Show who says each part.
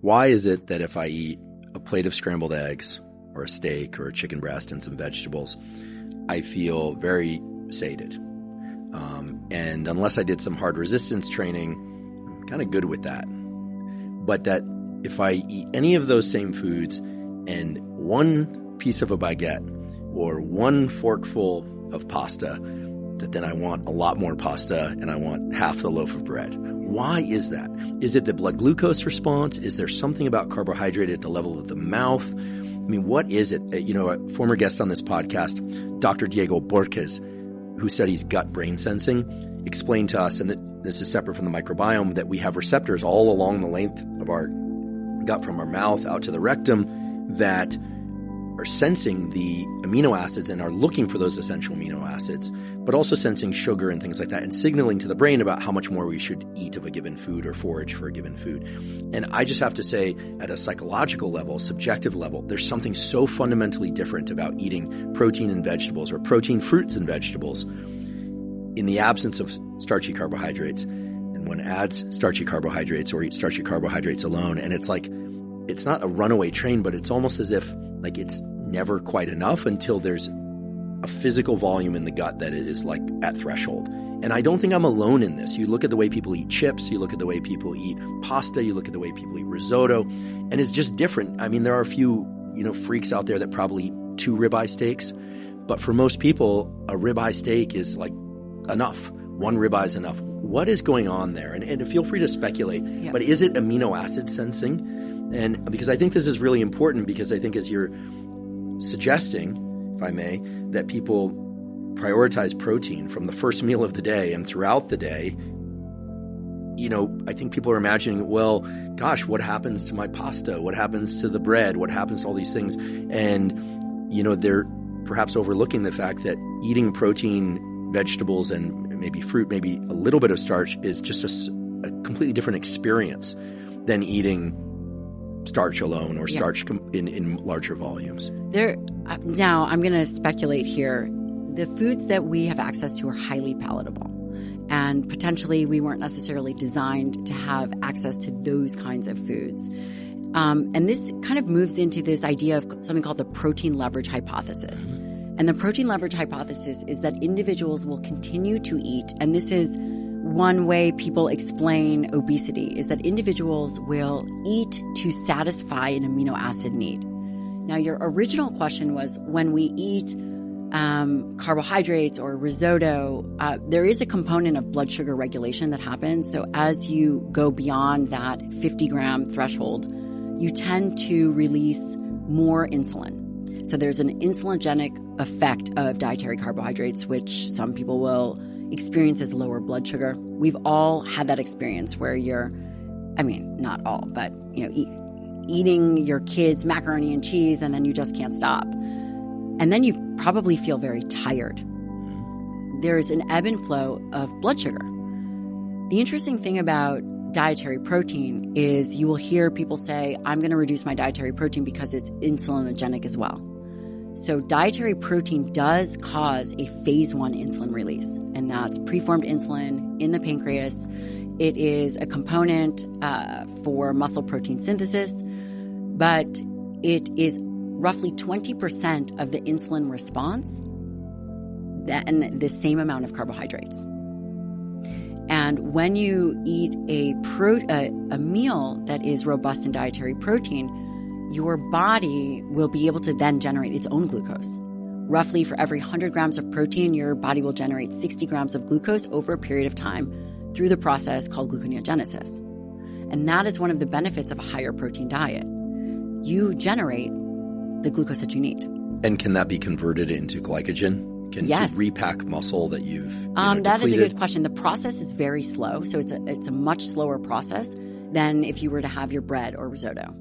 Speaker 1: why is it that if I eat a plate of scrambled eggs or a steak or a chicken breast and some vegetables, I feel very sated? And unless I did some hard resistance training, I'm kind of good with that. But that if I eat any of those same foods and one piece of a baguette or one forkful of pasta, that then I want a lot more pasta and I want half the loaf of bread. Why is that? Is it the blood glucose response? Is there something about carbohydrate at the level of the mouth? I mean, what is it? A former guest on this podcast, Dr. Diego Borges, who studies gut-brain sensing, explained to us, and that this is separate from the microbiome, that we have receptors all along the length of our gut from our mouth out to the rectum that are sensing the amino acids and are looking for those essential amino acids, but also sensing sugar and things like that and signaling to the brain about how much more we should eat of a given food or forage for a given food. And I just have to say, at a psychological level, subjective level, there's something so fundamentally different about eating protein and vegetables or protein fruits and vegetables in the absence of starchy carbohydrates. And one adds starchy carbohydrates or eats starchy carbohydrates alone, and it's like, it's not a runaway train, but it's almost as if like it's never quite enough until there's a physical volume in the gut that is like at threshold. And I don't think I'm alone in this. You look at the way people eat chips, you look at the way people eat pasta, you look at the way people eat risotto, and it's just different. I mean, there are a few, freaks out there that probably eat 2 ribeye steaks, but for most people, a ribeye steak is like enough. 1 ribeye is enough. What is going on there? And feel free to speculate, but is it amino acid sensing? And because I think this is really important, because I think as you're suggesting, if I may, that people prioritize protein from the first meal of the day and throughout the day, I think people are imagining, well, gosh, what happens to my pasta? What happens to the bread? What happens to all these things? And, they're perhaps overlooking the fact that eating protein, vegetables, and maybe fruit, maybe a little bit of starch is just a completely different experience than eating starch alone or starch in larger volumes.
Speaker 2: Now, I'm going to speculate here. The foods that we have access to are highly palatable. And potentially we weren't necessarily designed to have access to those kinds of foods. And this kind of moves into this idea of something called the protein leverage hypothesis. And the protein leverage hypothesis is that individuals will continue to eat, and this is one way people explain obesity, is that individuals will eat to satisfy an amino acid need. Now, your original question was, when we eat carbohydrates or risotto, there is a component of blood sugar regulation that happens. So as you go beyond that 50-gram threshold, you tend to release more insulin. So there's an insulinogenic effect of dietary carbohydrates, which some people will experience as lower blood sugar. We've all had that experience where not all, but eating your kids macaroni and cheese and then you just can't stop. And then you probably feel very tired. There's an ebb and flow of blood sugar. The interesting thing about dietary protein is you will hear people say, I'm going to reduce my dietary protein because it's insulinogenic as well. So dietary protein does cause a phase 1 insulin release, and that's preformed insulin in the pancreas. It is a component for muscle protein synthesis, but it is roughly 20% of the insulin response and the same amount of carbohydrates. And when you eat a meal that is robust in dietary protein, your body will be able to then generate its own glucose. Roughly for every 100 grams of protein, your body will generate 60 grams of glucose over a period of time through the process called gluconeogenesis. And that is one of the benefits of a higher protein diet. You generate the glucose that you need.
Speaker 1: And can that be converted into glycogen?
Speaker 2: Yes.
Speaker 1: To repack muscle that you've
Speaker 2: that is a good question. The process is very slow, so it's a much slower process than if you were to have your bread or risotto.